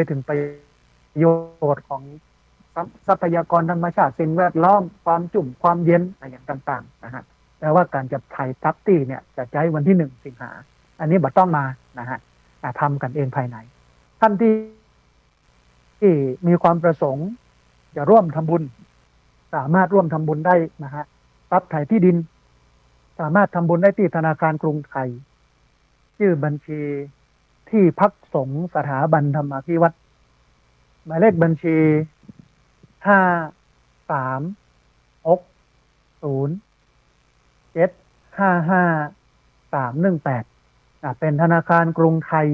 ถึงประโยชน์ของทรัพยากรธรรมชาติสิ่งแวดล้อมความจุ่มความเย็นอะไรอย่างต่างๆนะฮะแต่ว่าการจับไถ่ทับตี้เนี่ยจะใช้วันที่1 สิงหาอันนี้บัตต้องมานะฮะทำกันเองภายในท่านที่มีความประสงค์จะร่วมทำบุญสามารถร่วมทำบุญได้นะฮะรับไถ่ที่ดินสามารถทำบุญได้ที่ธนาคารกรุงไทยชื่อบัญชีที่พักสงฆ์สถาบันธรรมาภิวัตรหมายเลขบัญชี5360755318เป็นธนาคารกรุงไทย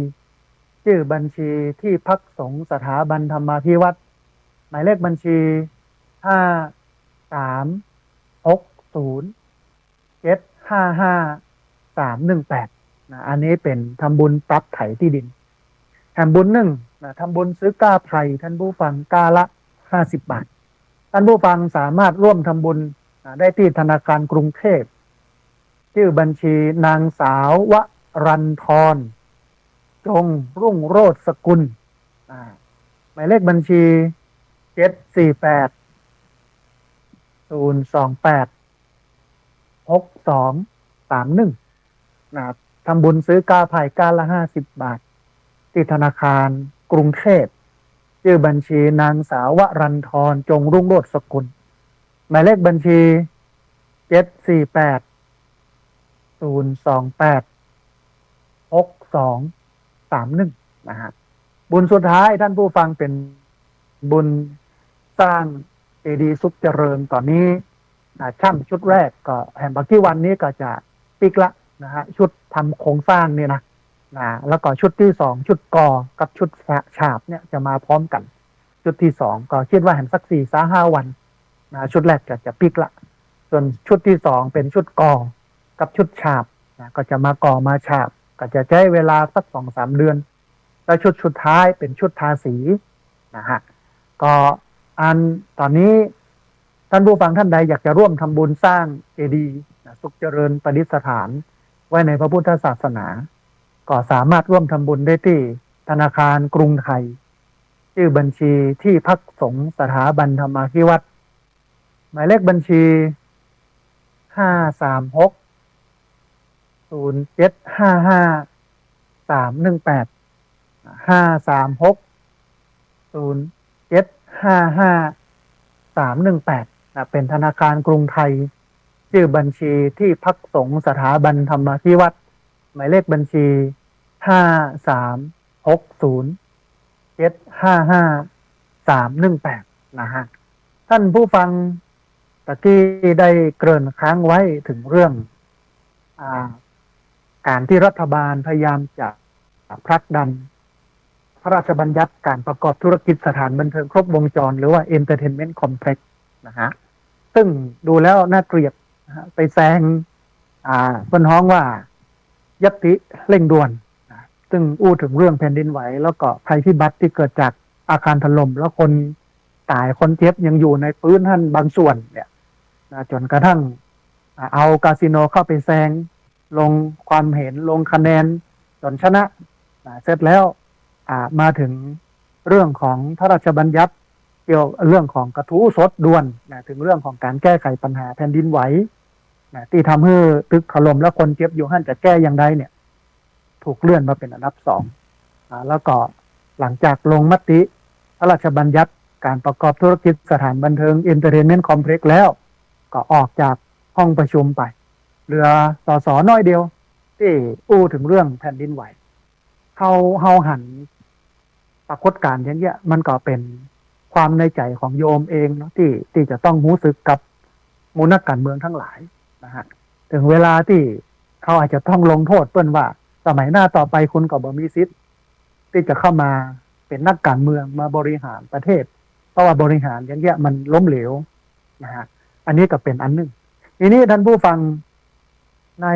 ชื่อบัญชีที่พักสงฆ์สถาบันธรรมาภิวัตรหมายเลขบัญชี5360755318อันนี้เป็นทำบุญปรับไถที่ดินแถมบุญหนึ่งทำบุญซื้อกล้าไผ่ท่านผู้ฟังกล้าละ50 บาทท่านผู้ฟังสามารถร่วมทำบุญได้ที่ธนาคารกรุงเทพชื่อบัญชีนางสาววรันทรจงรุ่งโรจน์สกุลหมายเลขบัญชี748-028-6231ทำบุญซื้อกาไผ่กาละ50 บาทที่ธนาคารกรุงเทพชื่อบัญชีนางสาววรันทรจงรุ่งโรจน์สกุลหมายเลขบัญชี748-028-6231นะฮะบุญสุดท้ายท่านผู้ฟังเป็นบุญสร้างเจดีย์สุขเจริญตอนนี้ช่างชุดแรกก็แห่งบักกี้วันนี้ก็จะปิกละนะฮะชุดทำโครงสร้างเนี่ยนะแล้วก็ชุดที่2ชุดกอกับชุดฉาบเนี่ยจะมาพร้อมกันชุดที่2ก็คิดว่าแห่งสัก4-5 วันชุดแรกจะปิกละส่วนชุดที่2เป็นชุดกอกับชุดฉาบก็จะมากอมาฉาบก็จะใช้เวลาสัก2-3 เดือนแล้วชุดสุดท้ายเป็นชุดทาสีนะฮะก็ตอนนี้ท่านผู้ฟังท่านใดอยากจะร่วมทำบุญสร้างเจดีย์สุขเจริญประดิษฐานไว้ในพระพุทธศาสนาก็สามารถร่วมทำบุญได้ที่ธนาคารกรุงไทยชื่อบัญชีที่พักสงฆ์สถาบันธรรมาภิวัตรหมายเลขบัญชี536-0755-318 536-0755-318เป็นธนาคารกรุงไทยชื่อบัญชีที่พักสงฆ์สถาบันธรรมาภิวัตรหมายเลขบัญชี536-0755-318นะฮะท่านผู้ฟังตะกี้ได้เกริ่นค้างไว้ถึงเรื่องการที่รัฐบาลพยายามจะผลักดันพระราชบัญญัติการประกอบธุรกิจสถานบันเทิงครบวงจรหรือว่า Entertainment Complex นะฮะซึ่งดูแล้วน่าเกลียดไปแซงบนห้องว่ายัตติเร่งด่วนซึ่งอู้ถึงเรื่องแผ่นดินไหวแล้วก็ภัยพิบัติที่เกิดจากอาคารถล่มแล้วคนตายคนเจ็บยังอยู่ในพื้นท่านบางส่วนเนี่ยจนกระทั่งเอาคาสิโนเข้าไปแซงลงความเห็นลงคะแนนจนชนะเสร็จแล้วมาถึงเรื่องของพระราชบัญญัติเกี่ยวเรื่องของกระทู้สดด่วนถึงเรื่องของการแก้ไขปัญหาแผ่นดินไหวที่ทำให้ตึกถล่มและคนเจ็บอยู่หั่นจะแก้อย่างไรเนี่ยถูกเลื่อนมาเป็นอันดับ2แล้วก็หลังจากลงมติพระราชบัญญัติการประกอบธุรกิจสถานบันเทิง Entertainment Complex แล้วก็ออกจากห้องประชุมไปเหลือสสน้อยเดียวที่อู้ถึงเรื่องแผ่นดินไหวเฮาหันปรากฏการณ์อย่างเงี้ยมันก็เป็นความในใจของโยมเองเนาะที่จะต้องรู้สึกกับมูลนักการเมืองทั้งหลายนะฮะถึงเวลาที่เขาอาจจะต้องลงโทษเปิ้นว่าสมัยหน้าต่อไปคุณก็บ่มีสิทธิ์ที่จะเข้ามาเป็นนักการเมืองมาบริหารประเทศเพราะว่าบริหารอย่างเงี้ยมันล้มเหลวนะฮะอันนี้ก็เป็นอันหนึ่งทีนี้ท่านผู้ฟังใน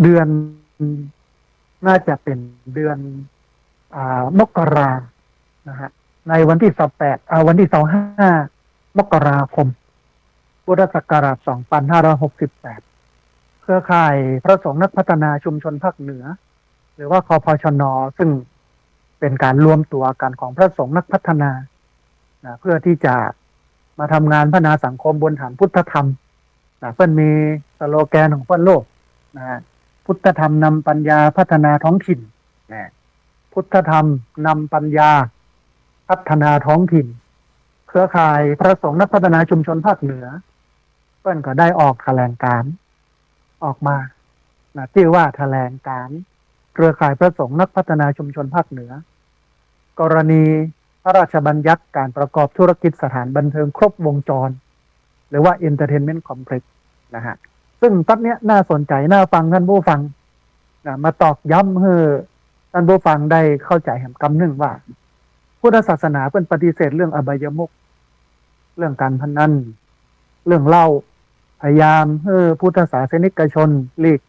เดือนน่าจะเป็นเดือนมกรานะฮะในวันที่วันที่25 มกราคมพุทธศักราช 2568 เครือข่ายพระสงฆ์นักพัฒนาชุมชนภาคเหนือหรือว่าคพชน.ซึ่ง เป็นการรวมตัวกันของพระสงฆ์นักพัฒนานะเพื่อที่จะมาทำงานพัฒนาสังคมบนฐานพุทธธรรมนะเพิ่นมีสโลแกนของเพิ่นโลกนะพุทธธรรมนำปัญญาพัฒนาท้องถิ่นนะพุทธธรรมนำปัญญาพัฒนาท้องถิ่นเครือข่ายพระสงฆ์นักพัฒนาชุมชนภาคเหนือเพิ่นก็ได้ออกแถลงการณ์ออกมานะชื่อว่าแถลงการณ์เครือข่ายพระสงฆ์นักพัฒนาชุมชนภาคเหนือกรณีพระราชบัญญัติการประกอบธุรกิจสถานบันเทิงครบวงจรหรือว่า Entertainment Complex นะฮะซึ่งตอนนี้น่าสนใจน่าฟังท่านผู้ฟังนะมาตอกย้ำให้ท่านผู้ฟังได้เข้าใจแห่งคำหนึ่งว่าพุทธศาสนาเป็นปฏิเสธเรื่องอบายมุขเรื่องการพนันเรื่องเหล้าพยายามให้พุทธศาสนิกชนหลีก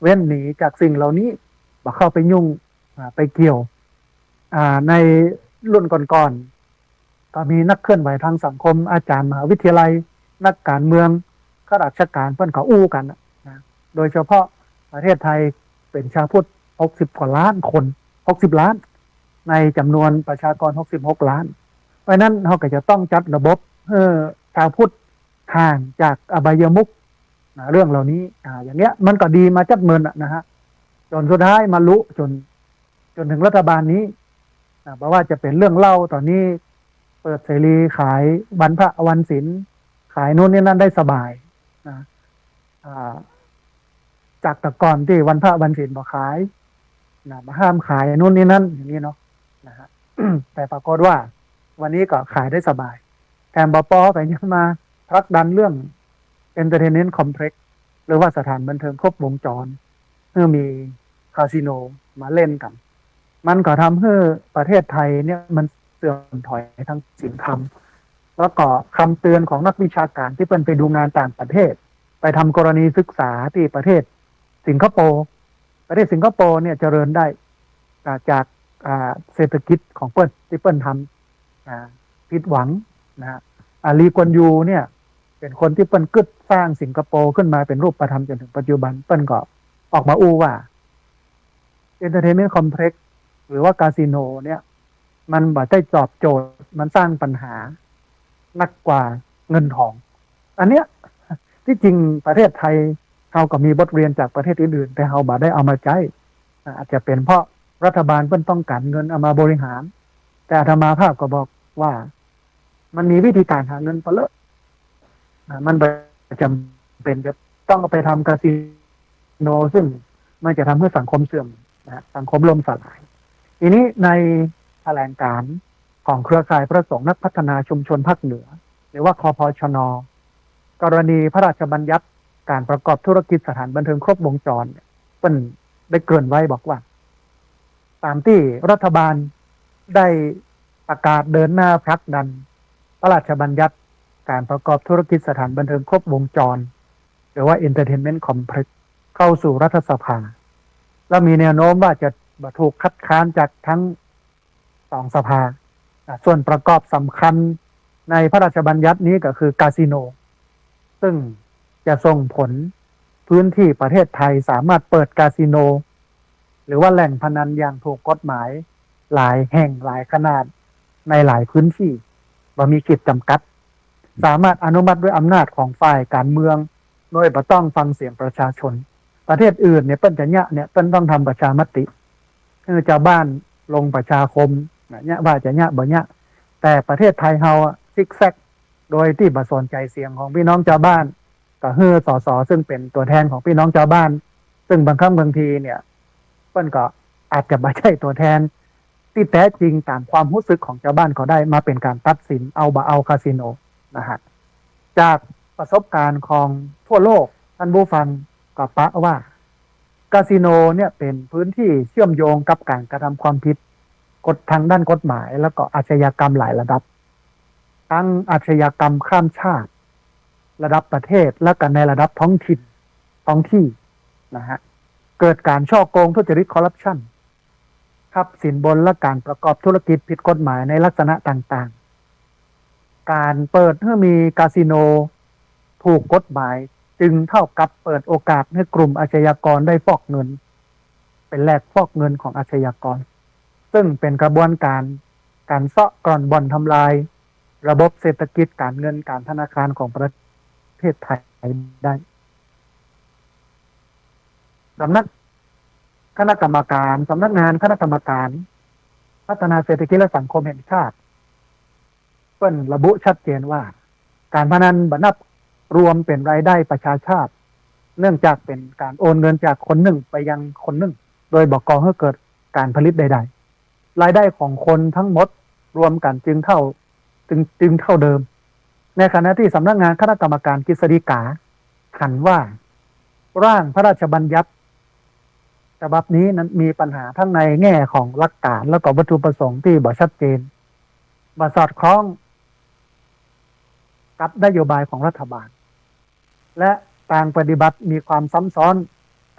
เว้นหนีจากสิ่งเหล่านี้บ่เข้าไปยุ่งไปเกี่ยวในรุ่นก่อนๆก็มีนักเคลื่อนไหวทางสังคมอาจารย์มหาวิทยาลัยนักการเมืองข้าราชการเพิ่นก็อู้กันนะโดยเฉพาะประเทศไทยเป็นชาวพุทธ60 กว่าล้านคน60 ล้านในจำนวนประชากร66 ล้านเพราะนั้นเขาก็จะต้องจัดระบบชาวพุทธห่างจากอบายมุขเรื่องเหล่านี้อย่างเงี้ยมันก็ดีมาจัดเมินนะฮะจนสุดท้ายมาลุจนถึงรัฐบาลนี้เพราะว่าจะเป็นเรื่องเล่าตอนนี้เปิดเสรีขายวันพระวันศีลขายโน่นนี่นั่นได้สบายนะจากแต่ก่อนที่วันพระวันศีลบอกขายนะมาห้ามขายโน่นนี่นั่นอย่างนี้เนาะนะฮะ แต่ปรากฏว่าวันนี้ก็ขายได้สบายแถมบปแต่ยังมาผลักดันเรื่อง Entertainment Complex หรือว่าสถานบันเทิงครบวงจรเพื่อมีคาสิโนมาเล่นกันมันก็ทำให้ประเทศไทยเนี่ยมันเสื่อมถอยทางศีลธรรมแล้วก็คำเตือนของนักวิชาการที่เป็นไปดูงานต่างประเทศไปทำกรณีศึกษาที่ประเทศสิงคโปร์สิงคโปร์เนี่ยเจริญได้จากเศรษฐกิจของเปิ้ลที่เปิ้ลทำผิดหวังนะฮะลีกวนยูเนี่ยเป็นคนที่เปิ้ลกึศสร้างสิงคโปร์ขึ้นมาเป็นรูปธรรมจนถึงปัจจุบันเปิ้ลก็ออกมาอู้ว่า Entertainment Complex หรือว่าคาสิโนเนี่ยมันบ่ได้ตอบโจทย์มันสร้างปัญหานักกว่าเงินทองอันเนี้ยที่จริงประเทศไทยเราก็มีบทเรียนจากประเทศอื่นๆแต่เราบ่ได้เอามาใช้อาจจะเป็นเพราะรัฐบาลเพิ่นต้องการเงินเอามาบริหารแต่อาตมาภาพก็บอกว่ามันมีวิธีการหาเงินเปล่ามันจำเป็นจะต้องเอาไปทำคาสิโนซึ่งมันจะทำให้สังคมเสื่อมนะสังคมล่มสลายทีนี้ในแถลงการณ์ของเครือข่ายพระสงฆ์นักพัฒนาชุมชนภาคเหนือหรือว่าคพชน.กรณีพระราชบัญญัติการประกอบธุรกิจสถานบันเทิงครบวงจรเป็นได้เกริ่นไว้บอกว่าตามที่รัฐบาลได้ประกาศเดินหน้าผลักดันพระราชบัญญัติการประกอบธุรกิจสถานบันเทิงครบวงจรหรือว่า Entertainment Complex เข้าสู่รัฐสภาและมีแนวโน้มว่าจะถูกคัดค้านจากทั้ง2 สภาส่วนประกอบสำคัญในพระราชบัญญัตินี้ก็คือคาสิโนซึ่งจะส่งผลพื้นที่ประเทศไทยสามารถเปิดคาสิโนหรือว่าแหล่งพนันอย่างถูกกฎหมายหลายแห่งหลายขนาดในหลายพื้นที่บ่มีขีดจำกัดสามารถอนุมัติด้วยอำนาจของฝ่ายการเมืองโดยบ่ต้องฟังเสียงประชาชนประเทศอื่นเนี่ยเปิ้นจะเนี่ยเปิ้นต้องทำประชามติคือชาวบ้านลงประชาคมเนี่ยว่าจะบ่แต่ประเทศไทยเฮาซิกแซกโดยที่บ่สนใจเสียงของพี่น้องชาวบ้านก็ฮือสสซึ่งเป็นตัวแทนของพี่น้องชาวบ้านซึ่งบางครั้งบางทีเนี่ยเปิ้นก็อาจจะบ่ใช่ตัวแทนที่แท้จริงตามความรู้สึกของชาวบ้านเขาได้มาเป็นการตัดสินเอาบ่เอาคาสิโนนะฮะจากประสบการณ์ของทั่วโลกท่านผู้ฟังก็ปะว่าคาสิโนเนี่ยเป็นพื้นที่เชื่อมโยงกับการกระทำความผิดกฎทางด้านกฎหมายแล้วก็อาชญากรรมหลายระดับทั้งอาชญากรรมข้ามชาติระดับประเทศและก็ในระดับท้องถิ่นท้องที่นะฮะเกิดการฉ้อโกงทุจริตคอร์รัปชันทับสินบนและการประกอบธุรกิจผิดกฎหมายในลักษณะต่างๆการเปิดให้มีคาสิโนถูกกฎหมายจึงเท่ากับเปิดโอกาสให้กลุ่มอาชญากรได้ฟอกเงินเป็นแลกฟอกเงินของอาชญากร ซึ่งเป็นกระบวนการเซาะกร่อนบ่อนทำลายระบบเศรษฐกิจการเงินการธนาคารของประเทศไทยได้สำนักคณะกรรมการสำนักงานคณะกรรมการพัฒนาเศรษฐกิจและสังคมแห่งชาติเพิ่นระบุชัดเจนว่าการพนันบันับรวมเป็นรายได้ประชาชาติเนื่องจากเป็นการโอนเงินจากคนหนึ่งไปยังคนหนึ่งโดยบอกก่อให้เกิดการผลิตใดๆรายได้ของคนทั้งหมดรวมกันจึงเท่าเดิมในขณะที่สำนักงานคณะกรรมการกฤษฎีกาหันว่าร่างพระราชบัญญัติฉบับนี้นั้นมีปัญหาทั้งในแง่ของหลักการแล้วก็วัตถุประสงค์ที่บ่ชัดเจนบ่สอดคล้องกับนโยบายของรัฐบาลและต่างปฏิบัติมีความซ้ำซ้อน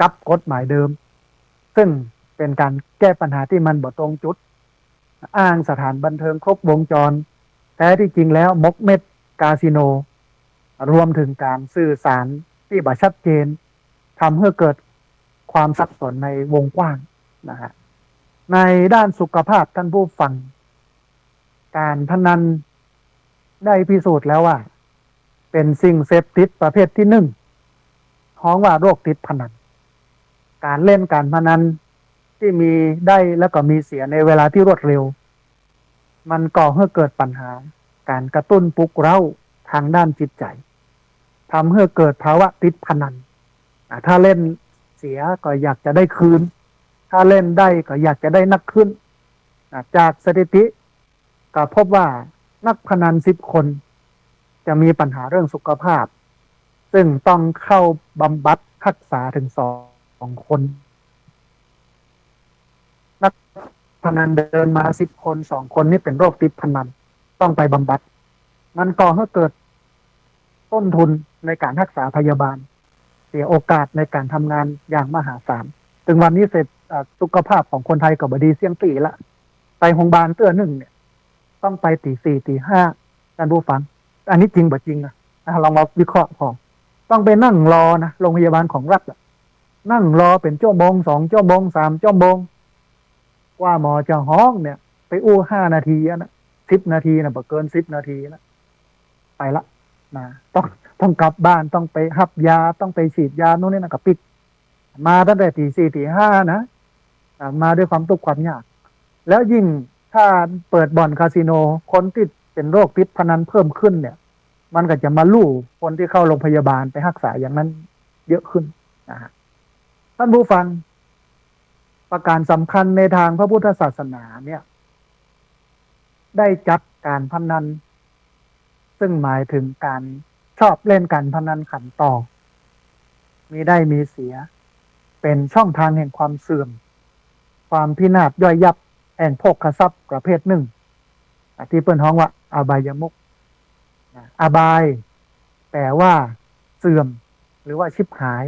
กับกฎหมายเดิมซึ่งเป็นการแก้ปัญหาที่มันบ่ตรงจุดอ้างสถานบันเทิงครบวงจรแต่ที่จริงแล้วมกเม็ดคาสิโนรวมถึงการสื่อสารที่บ่ชัดเจนทำให้เกิดความสับสนในวงกว้างนะฮะในด้านสุขภาพท่านผู้ฟังการพนันได้พิสูจน์แล้วว่าเป็นสิ่งเสพติดประเภทที่หนึ่งฮ้องว่าโรคติดพนันการเล่นการพนันที่มีได้แล้วก็มีเสียในเวลาที่รวดเร็วมันก่อให้เกิดปัญหาการกระตุ้นปลุกเร้าทางด้านจิตใจทำให้เกิดภาวะติดพนันถ้าเล่นเสียก็อยากจะได้คืนถ้าเล่นได้ก็อยากจะได้นักขึ้นจากสถิติก็พบว่านักพนัน10 คนจะมีปัญหาเรื่องสุขภาพซึ่งต้องเข้าบำบัดรักษาถึง2 คนนักพนันเดินมา10 คน2 คนนี่เป็นโรคติดพนันต้องไปบำบัดมันก่อให้เกิดต้นทุนในการรักษาพยาบาลเสียโอกาสในการทำงานอย่างมหาศาลถึงวันนี้เสร็จสุขภาพของคนไทยก็บ่ดีเสี่ยงตีละไปโรงพยาบาลเตื้อหนึ่งเนี่ยต้องไปตี 4 ตี 5ท่านผู้ฟังอันนี้จริงบ่จริงลองมาวิเคราะห์พอต้องไปนั่งรอนะโรงพยาบาลของรัฐนั่งรอเป็นชั่วโมง2 ชั่วโมง3 ชั่วโมงกว่าหมอจะห้องเนี่ยไปอู้5 นาทีนะ10 นาทีนะบ่เกิน10 นาทีนะไปละนะต้องกลับบ้านต้องไปหับยาต้องไปฉีดยาโน่นนี่นะกับปิดมาตั้งแต่ตี 4 ตี 5นะมาด้วยความทุกข์ความยากแล้วยิ่งถ้าเปิดบ่อนคาสิโนคนที่เป็นโรคพิษพนันเพิ่มขึ้นเนี่ยมันก็จะมาลู่คนที่เข้าโรงพยาบาลไปรักษาอย่างนั้นเยอะขึ้นนะฮะท่านผู้ฟังประการสำคัญในทางพระพุทธศาสนาเนี่ยได้จัดการพนันซึ่งหมายถึงการชอบเล่นการพนันขันต่อมีได้มีเสียเป็นช่องทางแห่งความเสื่อมความพินาศย่อยยับแห่งโภคทรัพย์ประเภทหนึ่งที่เปิ้นฮ้องว่าอบายมุขอบายแปลว่าเสื่อมหรือว่าชิบหาย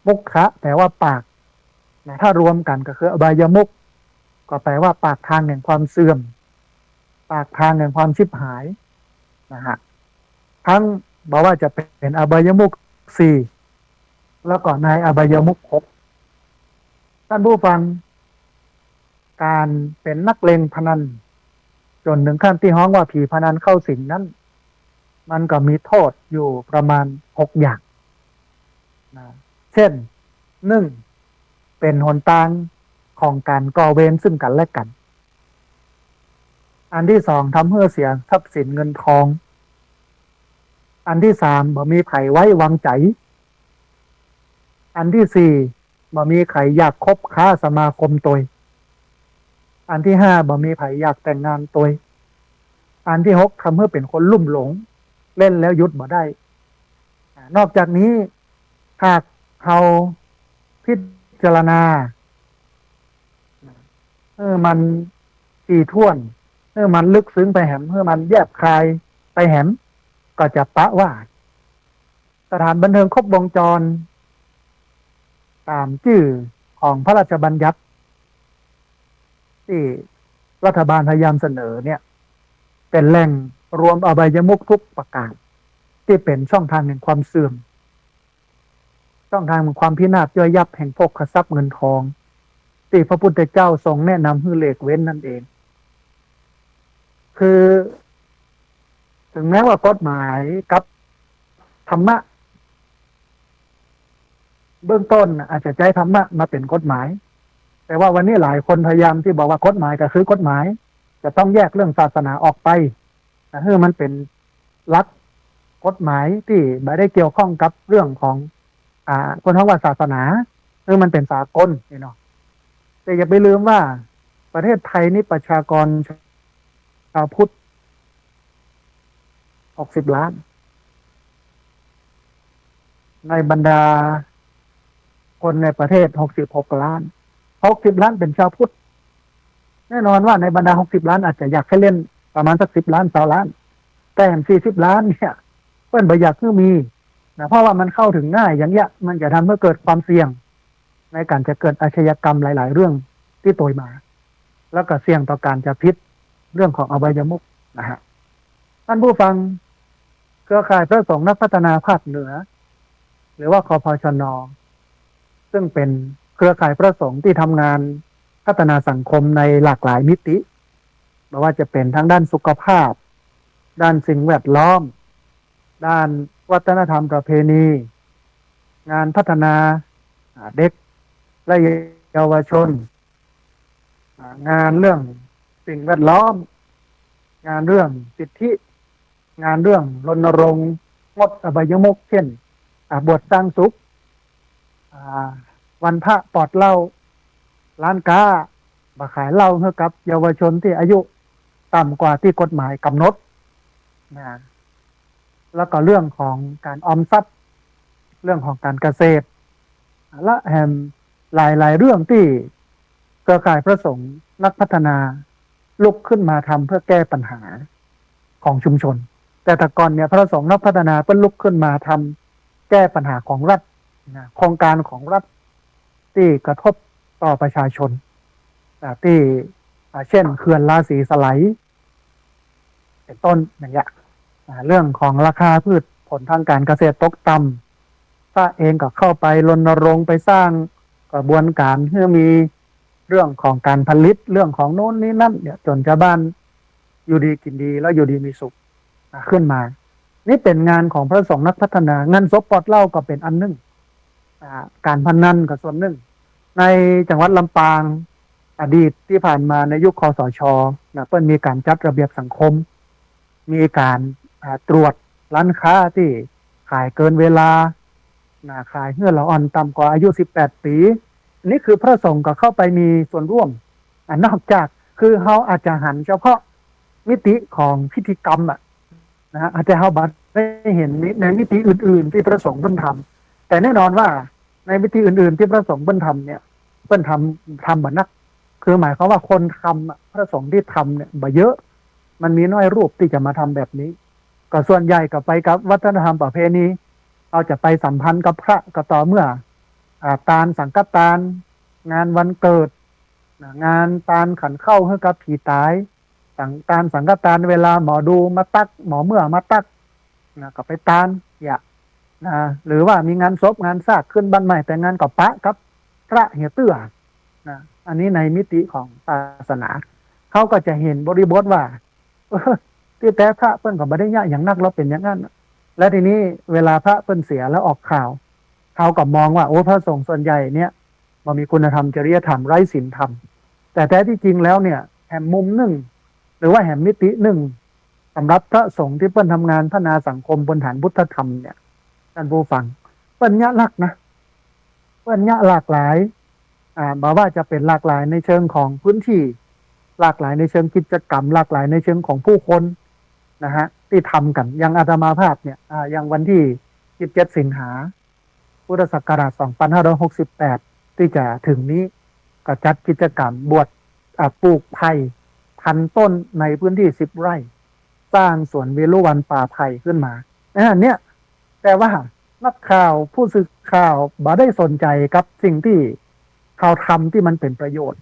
มุขะแปลว่าปากถ้ารวมกันก็คืออบายมุขก็แปลว่าปากทางแห่งความเสื่อมปากทางแห่งความชิบหายนะฮะทั้งบอกว่าจะเป็นอบายมุข4แล้วก็ในอบายมุข6ท่านผู้ฟังการเป็นนักเลงพนันจนถึงขั้นที่ฮ้องว่าผีพนันเข้าสิงนั้นมันก็มีโทษอยู่ประมาณ6 อย่างนะเช่น1เป็นหนทางของการก่อเวรซึ่งกันและกันอันที่2ทำให้เสียทรัพย์สินเงินทองอันที่3บ่มีไผไว้วางใจอันที่4บ่มีใครอยากคบค้าสมาคมตัวอันที่5บ่มีไผอยากแต่งงานตัวอันที่6ทำให้เป็นคนลุ่มหลงเล่นแล้วหยุดบ่ได้นอกจากนี้หากเราพิจารณามันถี่ถ้วนมันลึกซึ้งไปแหมมันแยบคายไปแหมก็จะปะว่าสถานบันเทิงครบวงจรตามชื่อของพระราชบัญญัติที่รัฐบาลพยายามเสนอเนี่ยเป็นแหล่งรวมอบายมุขทุกประการที่เป็นช่องทางแห่งความเสื่อมช่องทางแห่งความพินาศย่อยยับแห่งโภคทรัพย์เงินทอง ที่พระพุทธเจ้าทรงแนะนำให้เลิกเว้นนั่นเองคือถึงแม้ว่ากฎหมายกับธรรมะเบื้องต้นอาจจะใช้ธรรมะมาเป็นกฎหมายแต่ว่าวันนี้หลายคนพยายามที่บอกว่ากฎหมายก็คือกฎหมายจะต้องแยกเรื่องศาสนาออกไปนะคือมันเป็นหลักกฎหมายที่ไม่ได้เกี่ยวข้องกับเรื่องของคนท้องว่าศาสนาคือมันเป็นสากลเนาะแต่อย่าไปลืมว่าประเทศไทยนี่ประชากรชาวพุทธ60 ล้านในบรรดาคนในประเทศ66 ล้าน60 ล้านเป็นชาวพุทธแน่นอนว่าในบรรดา60 ล้านอาจจะอยากให้เล่นประมาณสัก10 ล้าน20 ล้านแต่40 ล้านเนี่ยเพื่อนบ่อยากให้มีนะเพราะว่ามันเข้าถึงง่ายอย่างเงี้ยมันจะทำให้เกิดความเสี่ยงในการจะเกิดอาชญากรรมหลายๆเรื่องที่โตยมาแล้วก็เสี่ยงต่อการจะพิษเรื่องของอบายมุขนะฮะท่านผู้ฟังเครือข่ายพระสงฆ์นักพัฒนาภาคเหนือหรือว่าคพชน.ซึ่งเป็นเครือข่ายพระสงฆ์ที่ทำงานพัฒนาสังคมในหลากหลายมิติไม่ว่าจะเป็นทั้งด้านสุขภาพด้านสิ่งแวดล้อมด้านวัฒนธรรมประเพณีงานพัฒนาเด็กและเยาวชนงานเรื่องสิ่งแวดล้อมงานเรื่องสิทธิงานเรื่องรณรงค์งดอบายมุขเช่นบวชสร้างสุขวันพระปลอดเหล้าร้านค้ามาขายเหล้าให้กับเยาวชนที่อายุต่ำกว่าที่กฎหมายกำหนดนะแล้วก็เรื่องของการออมทรัพย์เรื่องของการเกษตรและแหมหลายๆเรื่องที่เครือข่ายพระสงฆ์นักพัฒนาลุกขึ้นมาทำเพื่อแก้ปัญหาของชุมชนแต่แต่ก่อนเนี่ยพระสงฆ์นักพัฒนาเพิ่งลุกขึ้นมาทำแก้ปัญหาของรัฐโครงการของรัฐที่กระทบต่อประชาชนที่เช่นเขื่อนราศีสไลด์เป็นต้นอย่างเงี้ยเรื่องของราคาพืชผลทางการเกษตรตกต่ำถ้าเองก็เข้าไปรณรงค์ไปสร้างกระบวนการเพื่อมีเรื่องของการผลิตเรื่องของโน้นนี้นั่นเนี่ยจนชาวบ้านอยู่ดีกินดีแล้วอยู่ดีมีสุขขึ้นมานี่เป็นงานของพระสงฆ์นักพัฒนางานศพปลอดเหล้าก็เป็นอันหนึ่งการพนันก็ส่วนหนึ่งในจังหวัดลำปางอดีตที่ผ่านมาในยุคคสช.เพิ่นมีการจัดระเบียบสังคมมีการตรวจร้านค้าที่ขายเกินเวลาขายเงื่อนละอ่อนต่ำกว่าอายุ18 ปีนี่คือพระสงฆ์ก็เข้าไปมีส่วนร่วมนอกจากคือเขาอาจจะหันเฉพาะมิติของพิธีกรรมอาจจะเขาบัดได้เห็นในมิติอื่นๆที่พระสงฆ์เพิ่นทำแต่แน่นอนว่าในมิติอื่นๆที่พระสงฆ์เพิ่นทำเนี่ยเพิ่นทำแบบนักคือหมายความว่าคนทำพระสงฆ์ที่ทำเนี่ยบ่เยอะมันมีน้อยรูปที่จะมาทำแบบนี้ก็ส่วนใหญ่ก็ไปกับวัฒนธรรมประเพณีเอาจะไปสัมพันธ์กับพระก็ต่อเมื่อตาลสังฆทานงานวันเกิดงานตาลขันเข้าให้กับผีตายตาลสังฆทานเวลาหมอดูมาตักหมอเมื่อมาตักก็ไปตาลหรือว่ามีงานศพงานซากขึ้นบ้านใหม่แต่งานกับพระครับพระเหียเตื้ออันนี้ในมิติของศาสนาเขาก็จะเห็นบริบทว่าที่แต่พระเปิ้นก็ไม่ได้ยะอย่างนักเราเป็นอย่างนั้นและทีนี้เวลาพระเปิ้นเสียแล้วออกข่าวเขาก็มองว่าโอ้พระสงฆ์ส่วนใหญ่เนี่ยมันมีคุณธรรมจริยธรรมไร้ศีลธรรมแต่แท้ที่จริงแล้วเนี่ยแหมมุมหนึ่งหรือว่าแหมมิติหนึ่งสำหรับพระสงฆ์ที่เปิ้นทำงานพัฒนาสังคมบนฐานพุทธธรรมเนี่ยท่านผู้ฟังเปิ้นยะลักนะเปิ้นยะหลากหลายบอกว่าจะเป็นหลากหลายในเชิงของพื้นที่หลากหลายในเชิงกิจกรรมหลากหลายในเชิงของผู้คนนะฮะที่ทำกันอย่างอาตมาภาพเนี่ยอย่างวันที่17 สิงหาพุทธศักราช 2568ที่จะถึงนี้ก็จัดกิจกรรมบวชปลูกไผ่1,000 ต้นในพื้นที่10 ไร่สร้างสวนเวรุวันป่าไผ่ขึ้นมาเนี่ยแต่ว่านักข่าวผู้สื่อข่าวบ่ได้สนใจกับสิ่งที่เขาทำที่มันเป็นประโยชน์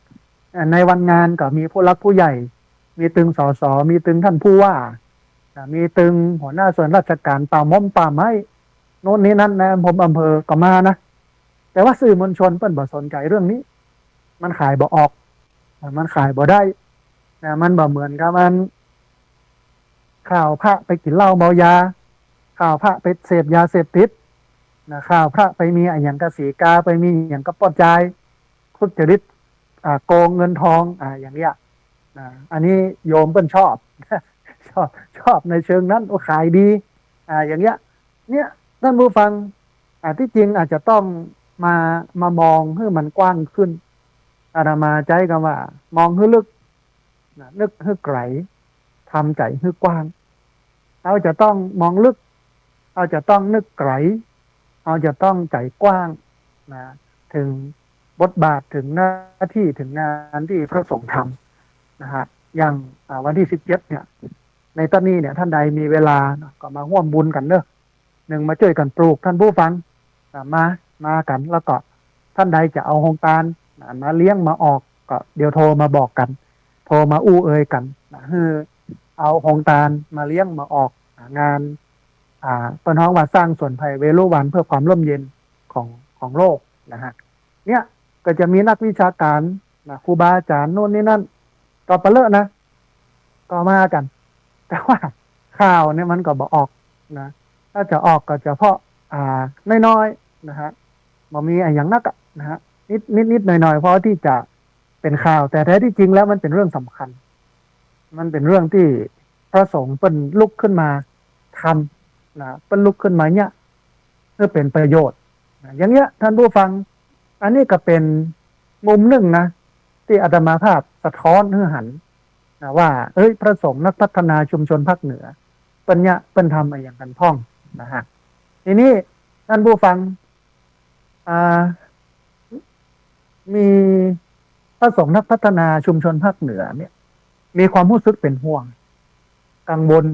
ในวันงานก็มีผู้รักผู้ใหญ่มีตึงสสมีตึงท่านผู้ว่ามีตึงหัวหน้าส่วนราชการป่าม้อมป่าไม้โน่นนี้นั่นนะผมอำเภอก็มานะแต่ว่าสื่อมวลชนเปิ้นบ่สนใจเรื่องนี้ มันขายบ่ออกมันขายบ่ได้นะมันบ่เหมือนกับมันข่าวพระไปกินเหล้าเมายาข่าวพระไปเสพยาเสพติดนะข่าวพระไปมีอย่างกสีกาไปมีอย่างกระป้อนใจทุจริตโกงเงินทองอย่างเนี้ยอันนี้โยมเปิ้นชอบชอบชอบในเชิงนั้นโอ้ขายดีอย่างเงี้ยเนี่ยท่านผู้ฟังที่จริงอาจจะต้องมามองให้มันกว้างขึ้นอาตมาใจกันว่ามองให้ลึกนึกให้ไกลทำใจให้กว้างเราจะต้องมองลึกเราจะต้องนึกไกลเราจะต้องใจกว้างนะถึงบทบาทถึงหน้าที่ถึงงานที่พระสงฆ์ทำนะฮะอย่างวันที่17เนี่ยในตอนนี้เนี่ยท่านใดมีเวลาก็มาร่วมบุญกันเนอะหนึ่งมาช่วยกันปลูกท่านผู้ฟังมากันแล้วก็ท่านใดจะเอาโฮงตาลมาเลี้ยงมาออกก็เดี๋ยวโทรมาบอกกันโทรมาอู้เอ่ยกันคือเอาโฮงตาลมาเลี้ยงมาออกงานปนห้องว่าสร้างส่วนภัยเวรุวันเพื่อความร่มเย็นของโลกนะฮะเนี่ยก็จะมีนักวิชาการครูบาอาจารย์โน่นนี่นั่นก็ไปเลอะนะก็มากันแต่ว่าข่าวเนี่ยมันก็บอกออกนะถ้าจะออกก็จะเพาะน้อยๆนะฮะมันมีอย่างนักนะฮะนิดหน่อยๆเพราะที่จะเป็นข่าวแต่แท้ที่จริงแล้วมันเป็นเรื่องสำคัญมันเป็นเรื่องที่พระสงฆ์เป็นลุกขึ้นมาทำนะเป็นลุกขึ้นมาเนี่ยเพื่อเป็นประโยชน์อย่างเงี้ยท่านผู้ฟังอันนี้ก็เป็นมุมหนึ่งนะที่อาตมาภาพสะท้อนให้หันนะว่าพระสงฆ์นักพัฒนาชุมชนภาคเหนือเป็นทำอะไรอย่างกันพ่องนะฮะทีนี้ท่านผู้ฟังมีพระสงฆ์นักพัฒนาชุมชนภาคเหนือเนี่ยมีความรู้สึกเป็นห่วงกังวล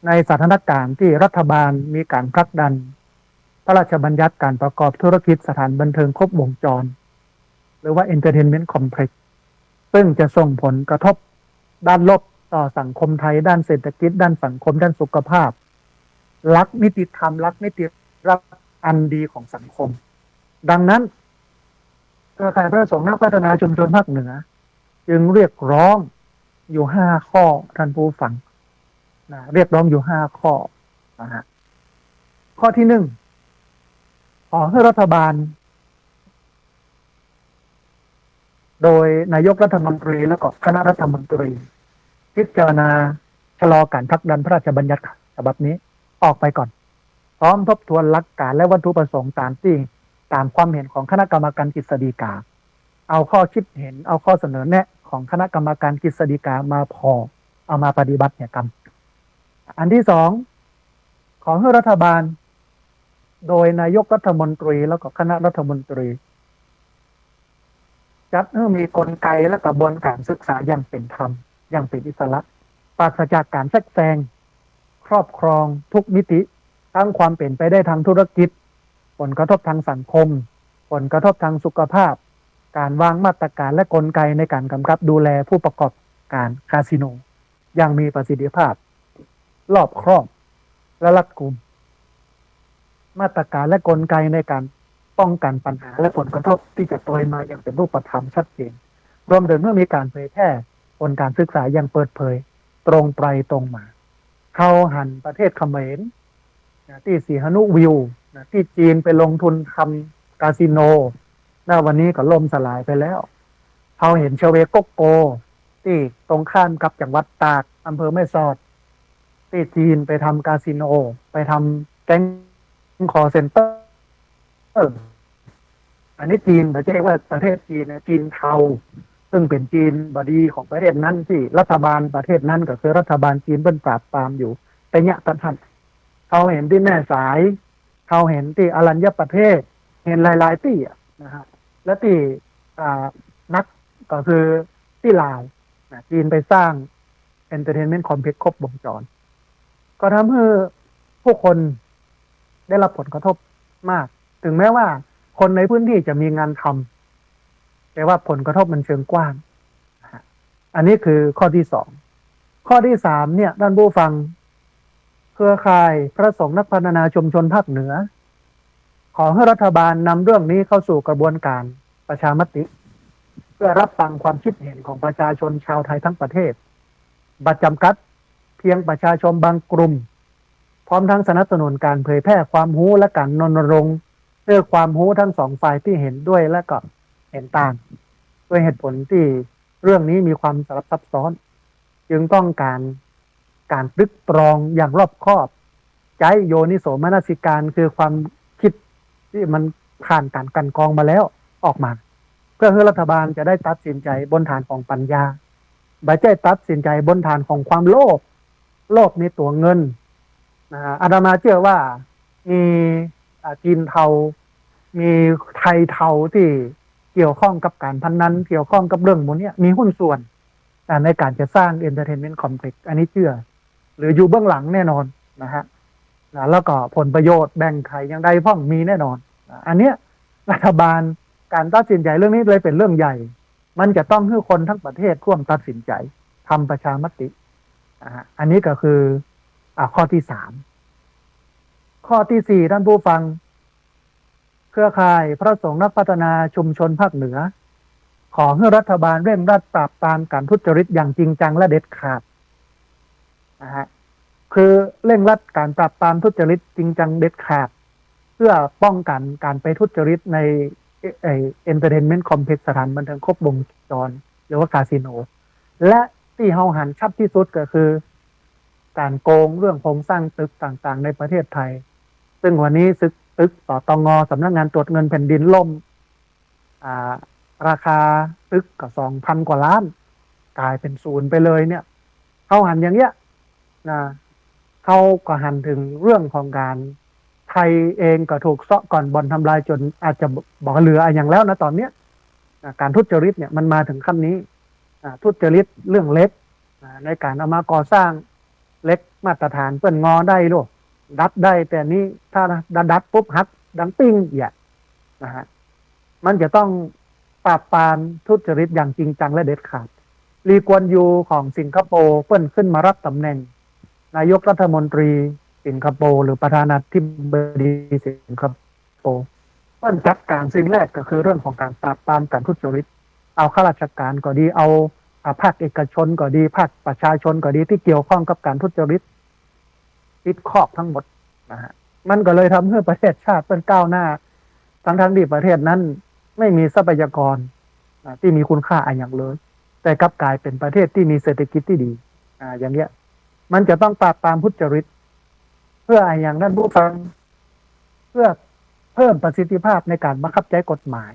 ในสถานการณ์ที่รัฐบาลมีการผลักดันพระราชบัญญัติการประกอบธุรกิจสถานบันเทิงครบวงจรหรือว่า Entertainment Complex ซึ่งจะส่งผลกระทบด้านลบต่อสังคมไทยด้านเศรษฐกิจด้านสังคมด้านสุขภาพลักนิติธรรมลักนิติรัฐอันดีของสังคมดังนั้นเครือข่ายพระสงฆ์นักพัฒนาชุมชนภาคเหนือจึงเรียกร้องอยู่5ข้อท่านผู้ฟังนะเรียกร้องอยู่5ข้อนะฮะข้อที่1ขอให้รัฐบาลโดยนายกรัฐมนตรีและก็คณะรัฐมนตรีพิจารณาชะลอการผลักดันพระราชบัญญัติฉบับนี้ออกไปก่อนพร้อมทบทวนหลักการและวัตถุประสงค์ตามความเห็นของคณะกรรมการกฤษฎีกาเอาข้อคิดเห็นเอาข้อเสนอแนะของคณะกรรมการกฤษฎีกามาเอามาปฏิบัติเนี่ยกันอันที่2ขอให้รัฐบาลโดยนายกรัฐมนตรีแล้วก็คณะรัฐมนตรีจัดให้มีกลไกและกระบวนการศึกษาอย่างเป็นธรรมอย่างเป็นอิสระปราศจากการแทรกแซงครอบครองทุกมิติทั้งความเป็นไปได้ทางธุรกิจผลกระทบทางสังคมผลกระทบทางสุขภาพการวางมาตรการและกลไกในการกำกับดูแลผู้ประกอบการคาสิโนอย่างมีประสิทธิภาพรอบครอบและรัดกุมมาตรการและกลไกในการป้องกันปัญหาและผลกระทบที่จะโตมาอย่างเป็นรูปธรรมชัดเจนรวมถึงเมื่อมีการเผยแพร่ผลการศึกษาอย่างเปิดเผยตรงไปตรงมาเข้าหันประเทศเขมรที่สีหนุวิวที่จีนไปลงทุนทำคาสิโนวันนี้ก็ล่มสลายไปแล้วเขาเห็นเชเวโกโกที่ตรงข้ามกับจังหวัดตากอำเภอแม่สอดที่จีนไปทำคาสิโนไปทำแก๊งคอเซ็นเตอร์อันนี้จีนแต่เรียกว่าประเทศจีนนะจีนเทาซึ่งเป็นจีนบดีของประเทศนั้นที่รัฐบาลประเทศนั้นก็คือรัฐบาลจีนเป็นปราบปรามอยู่แต่เนี่ยท่านเขาเห็นที่แม่สายเขาเห็นที่อรัญญประเทศเห็นหลายๆที่นะฮะและที่นักก็คือที่ลาวจีนไปสร้าง Entertainment Complex ครบวงจรก็ทำให้ผู้คนได้รับผลกระทบมากถึงแม้ว่าคนในพื้นที่จะมีงานทำแต่ว่าผลกระทบมันเชิงกว้างอันนี้คือข้อที่2ข้อที่3เนี่ยท่านผู้ฟังเครือข่ายพระสงฆ์นักพัฒนาชุมชนภาคเหนือขอให้รัฐบาลนำเรื่องนี้เข้าสู่กระบวนการประชามติ เพื่อรับฟังความคิดเห็นของประชาชนชาวไทยทั้งประเทศบัดจำกัดเพียงประชาชนบางกลุ่มพร้อมทั้งสนับสนุนการเผยแพร่ความรู้และการรณรงค์เพื่อความรู้ทั้งสองฝ่ายที่เห็นด้วยและก็เห็นต่างด้วยเหตุผลที่เรื่องนี้มีความสลับซับซ้อนจึงต้องการตรึกตรองอย่างรอบคอบใจโยนิโสมนสิการคือความคิดที่มันผ่านการกลั่นกรองมาแล้วออกมาเพื่อให้รัฐบาลจะได้ตัดสินใจบนฐานของปัญญาไม่ใช่ตัดสินใจบนฐานของความโลภในตัวเงินอาตมาเชื่อว่ามีจีนเทามีไทยเทาที่เกี่ยวข้องกับการพนันเกี่ยวข้องกับเรื่องพวกนี้มีหุ้นส่วนในการจะสร้าง Entertainment Complex อันนี้เชื่อหรืออยู่เบื้องหลังแน่นอนนะฮะแล้วก็ผลประโยชน์แบ่งใครอย่างใดพ้องมีแน่นอนอันเนี้ยรัฐบาลการตัดสินใจเรื่องนี้เลยเป็นเรื่องใหญ่มันจะต้องให้คนทั้งประเทศร่วมตัดสินใจทำประชามติอันนี้ก็คือข้อที่ 3ข้อที่ 4ท่านผู้ฟังเครือข่ายพระสงฆ์นักพัฒนาชุมชนภาคเหนือขอให้รัฐบาลเร่งรัดปราบปรามการทุจริตอย่างจริงจังและเด็ดขาดคือเร่งรัดการปราบปรามทุจริตจริงจังเด็ดขาดเพื่อป้องกันการไปทุจริตในEntertainment Complex สถานบันเทิงครบวงจรหรือว่าคาสิโนและที่เฮาหันชัดที่สุดก็คือการโกงเรื่องโครงสร้างตึกต่างๆในประเทศไทยซึ่งวันนี้ตึกต่อตงสำนักงานตรวจเงินแผ่นดินล่มราคาตึกก็ 2,000 กว่าล้านกลายเป็นศูนย์ไปเลยเนี่ยเขาหันอย่างเงี้ยนะเขาก็หันถึงเรื่องของการไทยเองก็ถูกเซาะก่อนบ่อนทำลายจนอาจจะบอกเหลืออย่างแล้วนะตอนเนี้ยการทุจริตเนี่ยมันมาถึงขั้นนี้ทุจริตเรื่องเล็กในการเอามาก่อสร้างเล็กมาตรฐานเปิ้นงอได้ลูกดัดได้แต่นี้ถ้าดัดปุ๊บหักดังปิ้งอย่านะฮะมันจะต้องปราบปรามทุจริตอย่างจริงจังและเด็ดขาดลีกวนยูของสิงคโปร์เปิ้นขึ้นมารับตำแหน่งนายกรัฐมนตรีสิงคโปร์หรือประธานาธิบดีสิงคโปร์เปิ้นจัดการสิ่งแรกก็คือเรื่องของการปราบปรามการทุจริตเอาข้าราชการก็ดีเอาภาคเอกชนก็ดีภาคประชาชนก็ดีที่เกี่ยวข้องกับการทุจริตติดขอบทั้งหมดนะฮะมันก็เลยทำให้ประเทศชาติเป็นก้าวหน้าทั้งที่ประเทศนั้นไม่มีทรัพยากรที่มีคุณค่าอย่างเลยแต่กลับกลายเป็นประเทศที่มีเศรษฐกิจที่ดีอย่างเงี้ยมันจะต้องปราบปรามทุจริตเพื่ออย่างนั้นผู้ฟังเพื่อเพิ่มประสิทธิภาพในการบังคับใช้กฎหมาย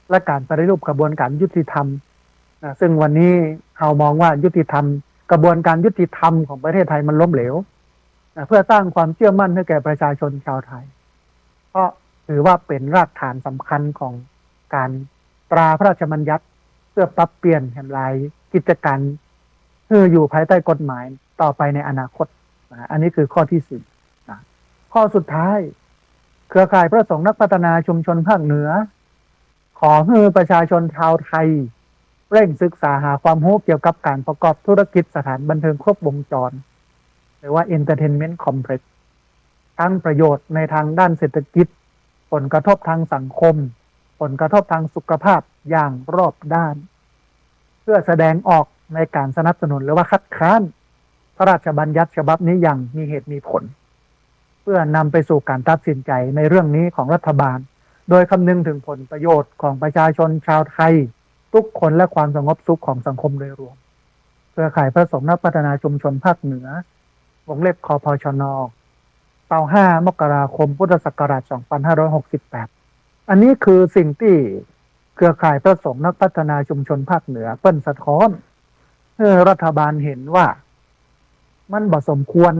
และการปฏิรูปกระบวนการยุติธรรมซึ่งวันนี้เรามองว่ายุติธรรมกระบวนการยุติธรรมของประเทศไทยมันล้มเหลวเพื่อสร้างความเชื่อมั่นให้แก่ประชาชนชาวไทยเพราะถือว่าเป็นรากฐานสำคัญของการตราพระราชบัญญัติเพื่อปรับเปลี่ยนแห่งลายกิจการเพื่ออยู่ภายใต้กฎหมายต่อไปในอนาคตอันนี้คือข้อที่ 4ข้อสุดท้ายเครือข่ายพระสงฆ์นักพัฒนาชุมชนภาคเหนือขอให้ประชาชนชาวไทยเร่งศึกษาหาความรู้เกี่ยวกับการประกอบธุรกิจสถานบันเทิงครบวงจรหรือว่า Entertainment Complex ทั้งประโยชน์ในทางด้านเศรษฐกิจผลกระทบทางสังคมผลกระทบทางสุขภาพอย่างรอบด้านเพื่อแสดงออกในการสนับสนุนหรือว่าคัดค้านพระราชบัญญัติฉบับนี้อย่างมีเหตุมีผลเพื่อนำไปสู่การตัดสินใจในเรื่องนี้ของรัฐบาลโดยคำนึงถึงผลประโยชน์ของประชาชนชาวไทยทุกคนและความสงบสุขของสังคมโดยรวมเครือข่ายพระสงฆ์นักพัฒนาชุมชนภาคเหนือวงเล็บคพชน25 มกราคม พุทธศักราช 2568 อันนี้คือสิ่งที่เครือข่ายพระสงฆ์นักพัฒนาชุมชนภาคเหนือเปิ้นสะท้อนให้รัฐบาลเห็นว่ามันบ่สมควร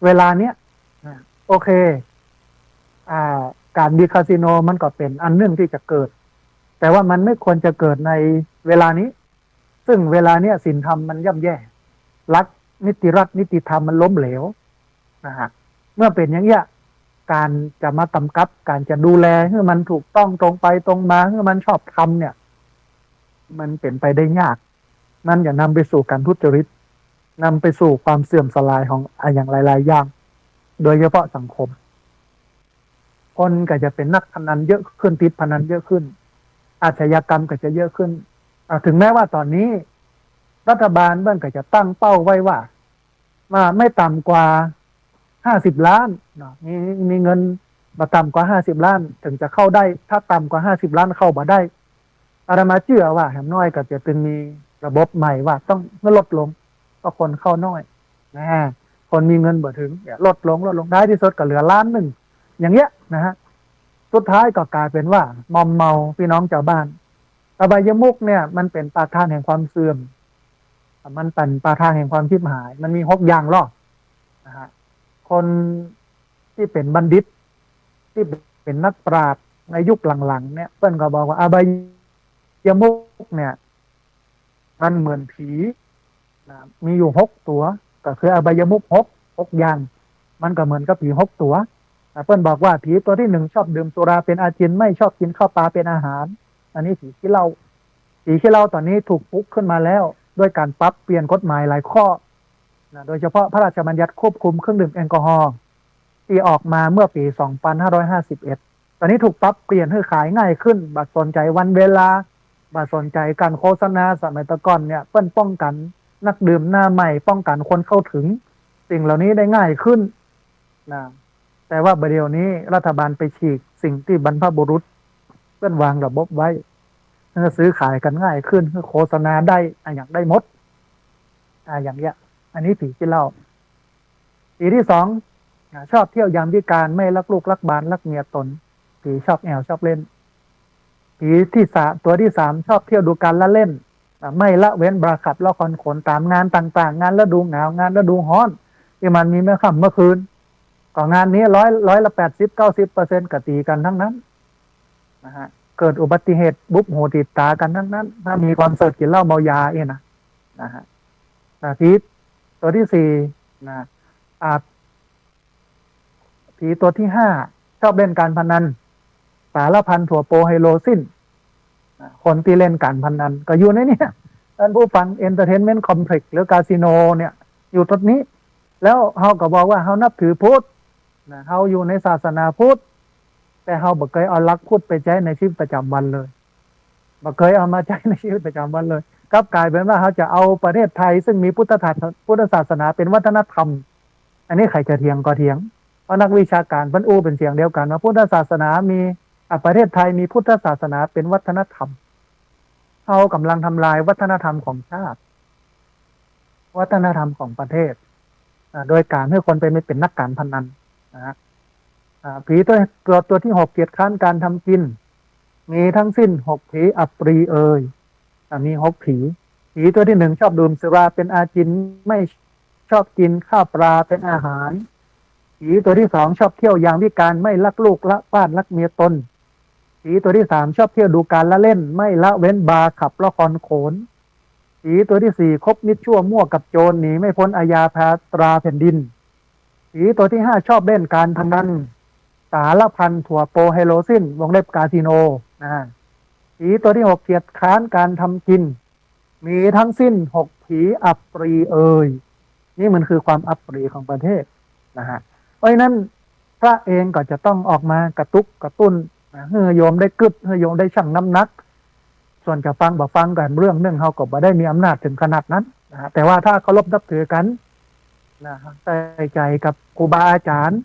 เวลาเนี้ยโอเคการมีคาสิโนมันก็เป็นอันหนึ่งที่จะเกิดแต่ว่ามันไม่ควรจะเกิดในเวลานี้ซึ่งเวลาเนี้ยศีลธรรมมันย่ำแย่รัฐนิติธรรมมันล้มเหลวนะฮะเมื่อเป็นอย่างเงี้ยการจะมากำกับการจะดูแลให้มันถูกต้องตรงไปตรงมาให้มันชอบธรรมเนี่ยมันเป็นไปได้ยากนั่นอย่านำไปสู่การทุจริตนำไปสู่ความเสื่อมสลายของอย่างหลายๆอย่างโดยเฉพาะสังคมคนก็จะเป็นนักพนันเยอะขึ้นติดพนันเยอะขึ้นอาชญากรรมก็จะเยอะขึ้น ถึงแม้ว่าตอนนี้รัฐบาลเบื้องก็จะตั้งเป้าไว้ว่าไม่ต่ำกว่า50 ล้านเนาะมีเงินมาต่ำกว่า50 ล้านถึงจะเข้าได้ถ้าต่ำกว่า50 ล้านเข้ามาได้อาตมาเชื่อว่าแหมน้อยก็จะเป็นมีระบบใหม่ว่าต้องลดลงก็คนเข้าน้อยนะคนมีเงินบ่ถึงลดลงได้ที่สุดก็เหลือ1 ล้านอย่างเงี้ยนะฮะสุดท้ายก็กลายเป็นว่ามอมเมาพี่น้องชาวบ้านอบายมุกเนี่ยมันเป็นปากทางแห่งความเสื่อมมันเป็นปากทางแห่งความชิบหายมันมี6 อย่างหรอกนะฮะคนที่เป็นบัณฑิตที่เป็นนักปราชญ์ในยุคหลังๆเนี่ยเปิ้นก็บอกว่าอบายมุกเนี่ยมันเหมือนผีนะมีอยู่6 ตัวก็คืออบายมุกหกอย่างมันก็เหมือนกับผี6 ตัวเปิ้นบอกว่าผีตัวที่1ชอบดื่มสุราเป็นอาจินไม่ชอบกินข้าวปลาเป็นอาหารอันนี้ผีขี้เหล้าตอนนี้ถูกปลุกขึ้นมาแล้วด้วยการปรับเปลี่ยนกฎหมายหลายข้อนะโดยเฉพาะพระราชบัญญัติควบคุมเครื่องดื่มแอลกอฮอล์ที่ออกมาเมื่อปี 2551 ตอนนี้ถูกปรับเปลี่ยนให้ขายง่ายขึ้นบัดสนใจวันเวลาบัดสนใจการโฆษณาสมัยตะก่อนเนี่ยเปิ้นป้องกันนักดื่มหน้าใหม่ป้องกันคนเข้าถึงสิ่งเหล่านี้ได้ง่ายขึ้นนะแต่ว่าประเดี๋ยวนี้รัฐบาลไปฉีกสิ่งที่บรรพบุรุษเปิ้นวางระบบไว้ซื้อขายกันง่ายขึ้นโฆษณาได้อย่างได้หมดอย่างเงี้ยอันนี้ผีขี้เหล้าผีที่2ชอบเที่ยวยามวิกาลไม่รักลูกรักบ้านรักเมียตนผีชอบแอวชอบเล่นผีที่ตัวที่3ชอบเที่ยวดูการละเล่นไม่ละเว้นบราขับละครขนตามงานต่างๆงานฤดูหนาวงานฤดูร้อนที่มันมีเมื่อค่ำเมื่อคืนก็งานนี้ร้อยละ80-90%ก็ตีกันทั้งนั้นนะฮะเกิดอุบัติเหตุบุบโหติดตากันทั้งนั้นถ้ามีความเสพกินเหล้าเมายานะฮะผีตัวที่4นะผีตัวที่5ชอบเล่นการพนันสารพันถั่วโปไฮโลซินคนที่เล่นการพนันก็อยู่ในนี้ท่านผู้ฟังเอนเตอร์เทนเมนต์คอมเพล็กซ์หรือคาสิโนเนี่ยอยู่ตรงนี้แล้วเฮาก็บอกว่าเฮานับถือพุทธนะเฮาอยู่ในศาสนาพุทธแต่เฮาบ่เคยเอาหลักพุทธไปใช้ในชีวิตประจำวันเลยบ่เคยเอามาใช้ในชีวิตประจำวันเลยกลับกลายเป็นว่าเฮาจะเอาประเทศไทยซึ่งมีพุทธศาสนาเป็นวัฒนธรรมอันนี้ใครจะเถียงก็เถียงเพราะนักวิชาการเพิ่นอู้เป็นเสียงเดียวกันว่าพุทธศาสนามีประเทศไทยมีพุทธศาสนาเป็นวัฒนธรรมเฮากำลังทำลายวัฒนธรรมของชาติวัฒนธรรมของประเทศโดยการให้คนไปไม่เป็นนักการพนันนะผีตัวที่6เกียรติค้านการทำกินมีทั้งสิ้น6ผีอัปรีมี6ผีตัวที่1ชอบดื่มสุราเป็นอาจินไม่ชอบกินข้าวปลาเป็นอาหารผีตัวที่2ชอบเที่ยวยามวิกาลไม่รักลูกละบ้านรักเมียตนผีตัวที่3ชอบเที่ยวดูการละเล่นไม่ละเว้นบาร์ขับละครโขนผีตัวที่4คบมิตรชั่วมั่วกับโจรหนีไม่พ้นอาญาตราแผ่นดินผีตัวที่5ชอบเล่นการพนันสารพันถั่วโปไฮโลซินวงเล็บคาสิโนผีตัวที่6เกียรติค้านการทำกินมีทั้งสิ้น6ผีอัปรีนี่มันคือความอัปรีของประเทศนะฮะเพราะฉะนั้นพระเองก็จะต้องออกมากระตุ้นให้โยมได้กึดให้โยมได้ชั่งน้ำหนักส่วนจะฟังบ่ฟังกันเรื่องเขาก็บ่ได้มีอำนาจถึงขนาดนั้นนะแต่ว่าถ้าเคารพนับถือกันนะใส่ใจกับครูบาอาจารย์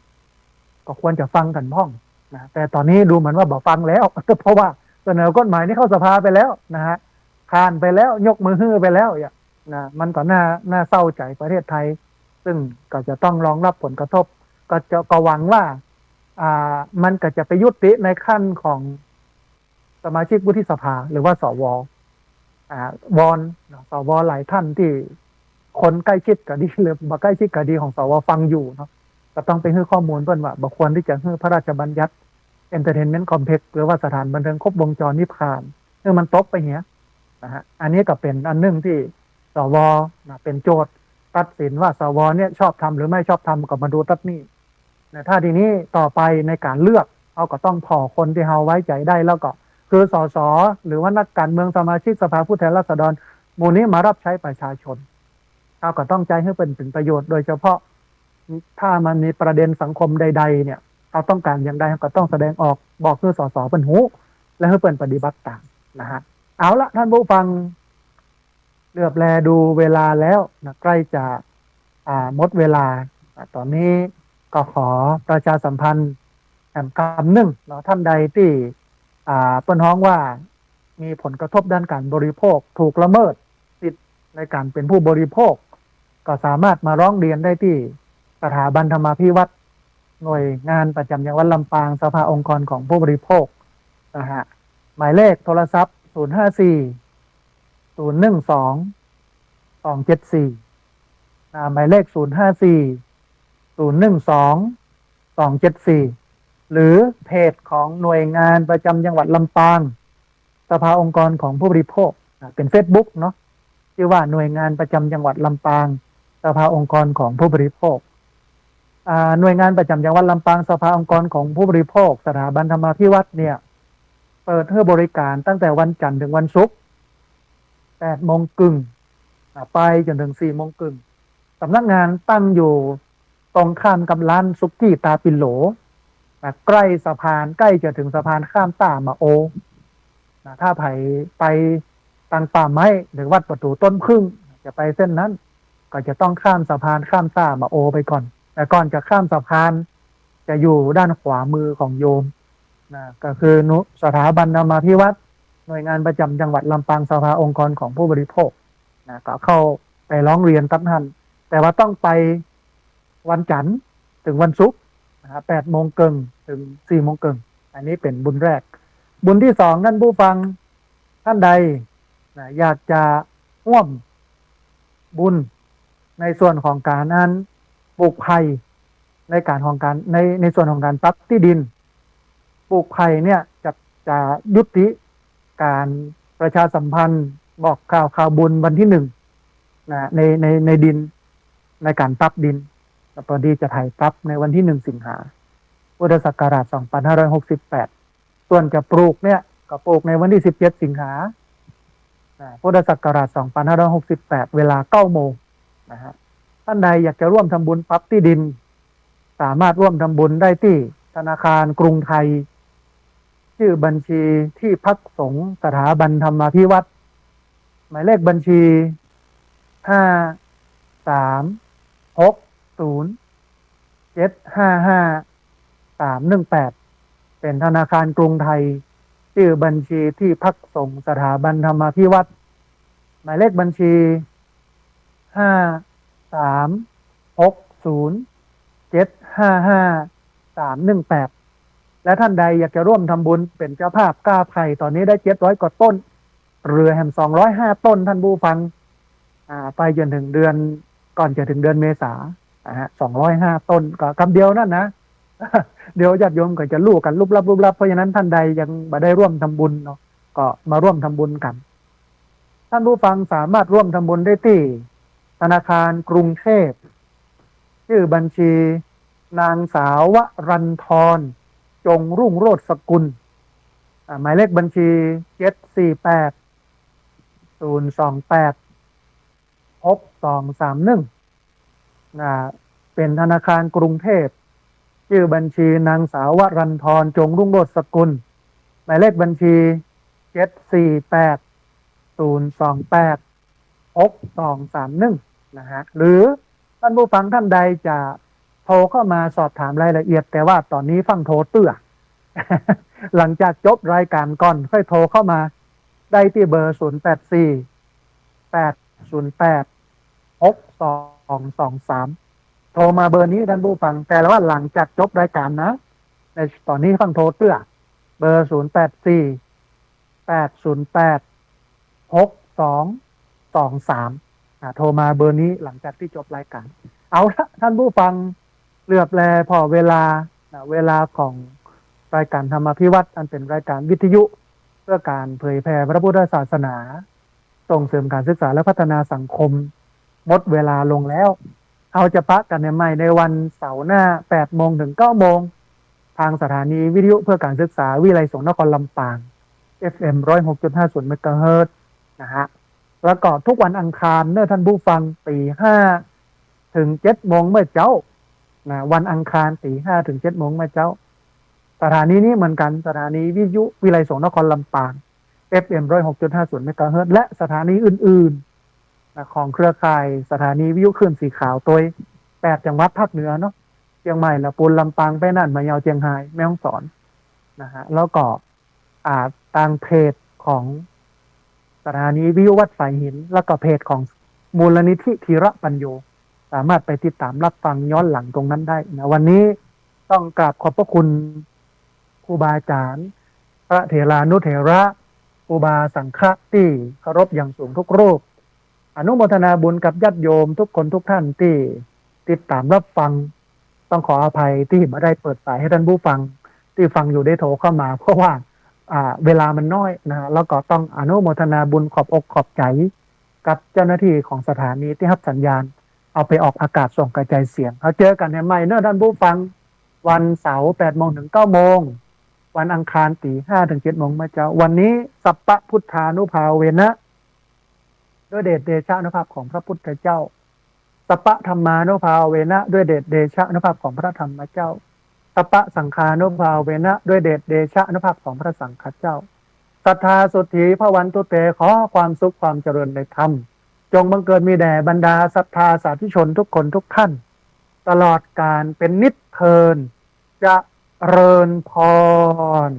ก็ควรจะฟังกันบ้างนะแต่ตอนนี้ดูเหมือนว่าบ่ฟังแล้วเพราะว่าเสนอกฎหมายนี้เข้าสภาไปแล้วนะฮะคานไปแล้วยกมือฮื้อไปแล้วนะมันก็น่าเศร้าใจประเทศไทยซึ่งก็จะต้องรองรับผลกระทบก็หวังว่ามันก็จะไปยุติในขั้นของสมาชิกวุฒิสภาหรือว่าสววอนสวหลายท่านที่คนใกล้ชิดกับดีหรือบ่ใกล้ชิดกับดีของสวฟังอยู่เนาะก็ต้องไปให้ข้อมูลเพิ่นว่าบ่ควรที่จะให้พระราชบัญญัติเอนเตอร์เทนเมนต์คอมเพล็กซ์หรือว่าสถานบันเทิงครบวงจรนิพพานมันตกไปเหี้ยนะฮะอันนี้ก็เป็นอันนึงที่สวเป็นโจทย์ตัดสินว่าสวเนี่ยชอบทำหรือไม่ชอบทำก็มาดูตัดนี้ถ้าทีนี้ต่อไปในการเลือกเขาก็ต้องพอคนที่เขาไว้ใจได้แล้วก็คือสสหรือว่านักการเมืองสมาชิกสภาผู้แทนราษฎรหมู่นี้มารับใช้ประชาชนเขาก็ต้องใจให้เป็นประโยชน์โดยเฉพาะถ้ามันมีประเด็นสังคมใดๆเนี่ยเขาต้องการอย่างใดก็ต้องแสดงออกบอกคือสสเป็นหูและให้เป็นปฏิบัติตามนะฮะ เอาละท่านผู้ฟังเหลือบแลดูเวลาแล้วนะใกล้จะหมดเวลาตอนนี้ก็ขอประชาสัมพันธ์แอมคำหนึ่งเนาะท่านใดที่เปิ้นฮ้องว่ามีผลกระทบด้านการบริโภคถูกละเมิดสิทธิในการเป็นผู้บริโภคก็สามารถมาร้องเรียนได้ที่สถาบันธรรมาภิวัตรหน่วยงานประจำจังหวัดลำปางสภาองค์กรของผู้บริโภคนะฮะหมายเลขโทรศัพท์054 012 274หมายเลข054 012 274หรือเพจของหน่วยงานประจำจังหวัดลำปางสภาองค์กรของผู้บริโภคเป็น Facebook เนาะชื่อว่าหน่วยงานประจำจังหวัดลำปางสภาองค์กรของผู้บริโภคหน่วยงานประจำจังหวัดลำปางสภาองค์กรของผู้บริโภคสถาบันธรรมาภิวัตรเนี่ยเปิดให้บริการตั้งแต่วันจันทร์ถึงวันศุกร์8 โมงครึ่งไปจนถึง4 โมงครึ่งสำนักงานตั้งอยู่ตรงข้ามกับร้านซุกี้ตาปิโหลใกล้สะพานใกล้จะถึงสะพานข้ามตามาโอถ้าไผ่ไปทางป่าไม้หรือวัดประตูต้นพึ่งจะไปเส้นนั้นก็จะต้องข้ามสะพานข้ามตามาโอไปก่อนแต่ก่อนจะข้ามสะพานจะอยู่ด้านขวามือของโยมก็คือสถาบันธรรมาภิวัตรหน่วยงานประจำจังหวัดลำปางสภาองค์กรของผู้บริโภคก็เข้าไปร้องเรียนท่านแต่ว่าต้องไปวันจันทร์ถึงวันศุกร์8 โมงครึ่งถึง4 โมงครึ่งอันนี้เป็นบุญแรกบุญที่สองท่านผู้ฟังท่านใดอยากจะร่วมบุญในส่วนของการนั้นปลูกไผ่ในการของการในส่วนของการปรับที่ดินปลูกไผ่เนี่ยจะยุติการประชาสัมพันธ์บอกข่าวบุญวันที่1ในดินในการปรับดินตอนนี้จะไถ่ปรับในวันที่1 สิงหาพุทธศักราช2568ส่วนจะปลูกเนี่ยก็ปลูกในวันที่17 สิงหาพุทธศักราช2568เวลา 9 โมงนะฮะท่านใดอยากจะร่วมทำบุญปรับที่ดินสามารถร่วมทำบุญได้ที่ธนาคารกรุงไทยชื่อบัญชีที่พักสงฆ์สถาบันธรรมาภิวัตรหมายเลขบัญชี5360755 เป็นธนาคารกรุงไทยชื่อบัญชีที่พักสงฆ์สถาบันธรรมาภิวัตรหมายเลขบัญชี5360755 และท่านใดอยากจะร่วมทำบุญเป็นเจ้าภาพกล้าไผ่ตอนนี้ได้700 กว่าต้นเรือแฮม205 ต้นท่านผู้ฟังไปจนถึงเดือนก่อนจะถึงเดือนเมษา205 ต้นก็คำเดียวนั่นนะ เดี๋ยวญาติโยมก็จะลู่กันลุบลับเพราะฉะนั้นท่านใดยังไม่ได้ร่วมทำบุญเนาะก็มาร่วมทำบุญกันท่านผู้ฟังสามารถร่วมทำบุญได้ที่ธนาคารกรุงเทพชื่อบัญชีนางสาววรันทรจงรุ่งโรจน์สกุลหมายเลขบัญชี748 028 6231เป็นธนาคารกรุงเทพชื่อบัญชีนางสาววรันทรจงรุ่งโรจน์สกุลหมายเลขบัญชี748 028 6231นะฮะหรือท่านผู้ฟังท่านใดจะโทรเข้ามาสอบถามรายละเอียดแต่ว่าตอนนี้ฟังโทรเตื้อ หลังจากจบรายการก่อนค่อยโทรเข้ามาได้ที่เบอร์084 808 6223โทรมาเบอร์นี้ท่านผู้ฟังแต่ว่าหลังจากจบรายการนะในตอนนี้ฟังโทรเตื้อเบอร์084 808 6223โทรมาเบอร์นี้หลังจากที่จบรายการเอาละท่านผู้ฟังเหลือบแลพอเวลาของรายการธรรมพิวัตรอันเป็นรายการวิทยุเพื่อการเผยแผ่พระพุทธศาสนาส่งเสริมการศึกษาและพัฒนาสังคมหมดเวลาลงแล้วเอาจะปะกันใหม่ในวันเสาร์หน้า8 โมงถึง 9 โมงทางสถานีวิทยุเพื่อการศึกษาวิไลสงฆ์นครลำปาง FM 106.50 เมกะเฮิรตซ์นะฮะแล้วก็ทุกวันอังคารเมื่อท่านผู้ฟังตี 5 ถึง 7 โมงเมื่อเจ้าวันอังคารตี 5 ถึง 7 โมงเมื่อเจ้าสถานีนี้เหมือนกันสถานีวิทยุวิไลสงฆ์นครลำปาง FM 106.50 เมกะเฮิรตซ์และสถานีอื่นๆนะของเครือข่ายสถานีวิทยุคลื่นสีขาวตัว8จังหวัดภาคเหนือเนาะเชียงใหม่ละปูนลำปางไปน่านมะยาวเชียงรายแม่ฮ่องสอนนะฮะแล้วก็ทางเพจของสถานีวิทยุวัดสายหินแล้วก็เพจของมูลนิธิธีระปัญโยสามารถไปติดตามรับฟังย้อนหลังตรงนั้นได้นะวันนี้ต้องกราบขอบพระคุณครูบาอาจารย์พระเถรานุเถระครูบาสังฆะที่เคารพอย่างสูงทุกรูปอนุโมทนาบุญกับญาติโยมทุกคนทุกท่านที่ติดตามรับฟังต้องขออภัยที่ไม่ได้เปิดสายให้ท่านผู้ฟังที่ฟังอยู่ได้โทรเข้ามาเพราะว่าเวลามันน้อยนะแล้วก็ต้องอนุโมทนาบุญขอบอกขอบใจกับเจ้าหน้าที่ของสถานีที่รับสัญญาณเอาไปออกอากาศส่งกระจายเสียงเราเจอกันในใหม่เนอะท่านผู้ฟังวันเสาร์8 โมงถึง 9 โมงวันอังคารตี 5 ถึง 7 โมงมาเจ้าวันนี้สัปปะพุทธานุภาเวนะด้วยเดชเดชะอนุภาพของพระพุทธเจ้าสัปปะธรรมานุภาเวนะด้วยเดชเดชะอนุภาพของพระธรรมเจ้าสัปปะสังฆานุภาเวนะด้วยเดชเดชะอนุภาพของพระสังฆเจ้าศรัทธาสุทธิพระวันตุเตขอความสุขความเจริญในธรรมจงบังเกิดมีแด่บรรดาศรัทธาสาธุชนทุกคนทุกท่านตลอดการเป็นนิจเทินจะเริญพร